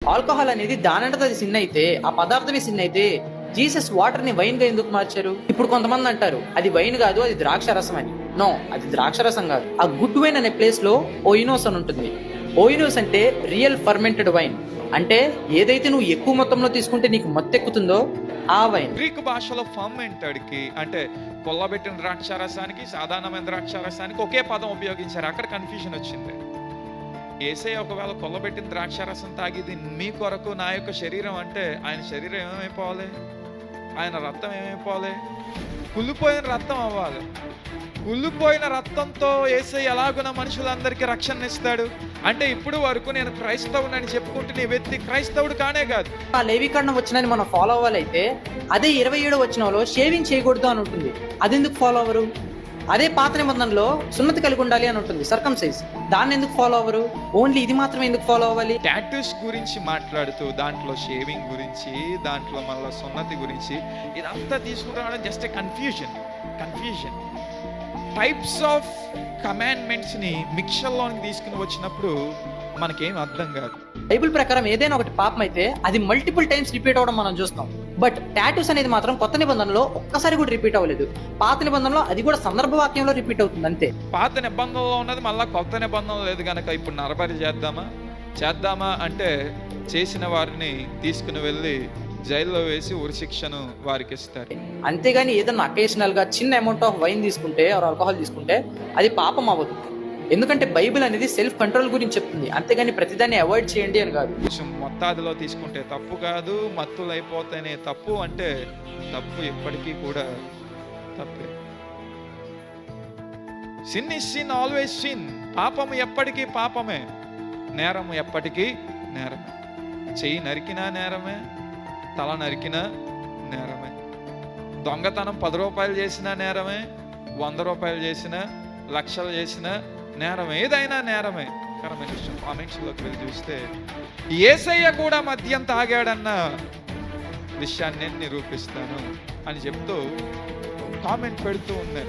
Alcohol అనేది దానంతట అది సిన్ అయితే, ఆ పదార్థమే సిన్ అయితే జీసస్ వాటర్ ని వైన్ గా ఎందుకు మార్చారు? ఇప్పుడు కొంతమంది అంటారు అది వైన్ కాదు, అది ద్రాక్ష రసం అని. నో, అది ద్రాక్ష రసం కాదు. ఆ గుడ్ వైన్ అనే ప్లేస్ లో ఓయినోస్ అని ఉంటుంది. ఓయినోస్ అంటే రియల్ ఫర్మెంటెడ్ వైన్. అంటే ఏదైతే నువ్వు ఎక్కువ మొత్తంలో తీసుకుంటే నీకు మత్తెక్కుతుందో ఆ వైన్. గ్రీకు భాషలో ఫర్మెంటెడ్ కి అంటే కొల్లబెట్టిన ద్రాక్షారసానికి సాధారణమైన ద్రాక్షారసానికి ఒకే పదం ఉపయోగించారు. అక్కడ కన్ఫ్యూజన్ వచ్చింది. యేసయ్య ఒకవేళ కొల్లబెట్టిన ద్రాక్షారసం తాగిది మీ కొరకు నా యొక్క శరీరం అంటే ఆయన శరీరం ఏమైపోవాలి? ఆయన రక్తం ఏమైపోవాలి? కుళ్ళిపోయిన రక్తం అవ్వాలి. కుళ్ళిపోయిన రక్తంతో యేసయ్య ఎలాగున మనుషులందరికీ రక్షణ ఇస్తాడు అంటే ఇప్పుడు వరకు నేను క్రైస్తవుని చెప్పుకుంటే నీ వ్యక్తి క్రైస్తవుడు కానే కాదు. ఆ లేవీకరణం వచ్చినని మనం ఫాలో అవ్వాలైతే అదే 27వ వచనంలో షేవింగ్ చేయకూడదు అని ఉంటుంది. అది ఎందుకు ఫాలో అవ్వరు? అదే పాత నిబంధనలో సున్నతి కలిగి ఉండాలి అని ఉంటుంది, సర్కంసైజ్. దాన్ని ఎందుకు ఫాలో అవ్వరు? ఓన్లీ ఇది మాత్రమే ఎందుకు ఫాలో అవ్వాలి? టాటూస్ గురించి మాట్లాడుతూ దాంట్లో షేవింగ్ గురించి, దాంట్లో మళ్ళీ సున్నతి గురించి ఇదంతా తీసుకురావడం just confusion. Types of commandments ని మిక్చర్లోకి తీసుకుని వచ్చినప్పుడు మనకేం అర్థం కాదు. బైబిల్ ప్రకారం ఏదైనా ఒకటి పాపం అయితే అది మల్టిపుల్ టైమ్స్ రిపీట్ అవ్వడం మనం చూస్తాం. బట్ టాటూస్ అనేది మాత్రం కొత్త నిబంధనలో ఒక్కసారి కూడా రిపీట్ అవ్వలేదు. పాత నిబంధనలో అది కూడా సందర్భ వాక్యంలో రిపీట్ అవుతుంది అంతే. పాత నిబంధనలో ఉన్నది మళ్ళీ కొత్త నిబంధనలో లేదు కనుక ఇప్పుడు నరబలి చేద్దామా అంటే చేసిన వారిని తీసుకుని వెళ్ళి జైల్లో వేసి ఉరిశిక్షను వారికి ఇస్తారు. అంతేగాని ఏదన్నా అకేషనల్ గా చిన్న అమౌంట్ ఆఫ్ వైన్ తీసుకుంటే ఆల్కహాల్ తీసుకుంటే అది పాపం అవ్వదు. ఎందుకంటే బైబిల్ అనేది సెల్ఫ్ కంట్రోల్ గురించి చెప్తుంది, అంతేగాని ప్రతిదాన్ని అవాయిడ్ చేయండి అని కాదు. కొంచెం మొత్తాదులో తీసుకుంటే తప్పు కాదు, మత్తులు అయిపోతేనే తప్పు అంటే తప్పు ఎప్పటికీ కూడా తప్పే. Sin is sin, always sin. పాపము ఎప్పటికీ పాపమే, నేరము ఎప్పటికీ నేరమే. చెయ్యి నరికినా నేరమే, తల నరికినా నేరమే. దొంగతనం 10 రూపాయలు చేసినా నేరమే, 100 రూపాయలు చేసినా, లక్షలు చేసినా నేరమే. ఏదైనా నేరమే. కరమైన విషయం కామెంట్స్లోకి వెళ్ళి చూస్తే యేసయ్య కూడా మద్యం తాగాడన్న విషయాన్ని నేను నిరూపిస్తాను అని చెప్తూ కామెంట్ పెడుతూ ఉన్నాను.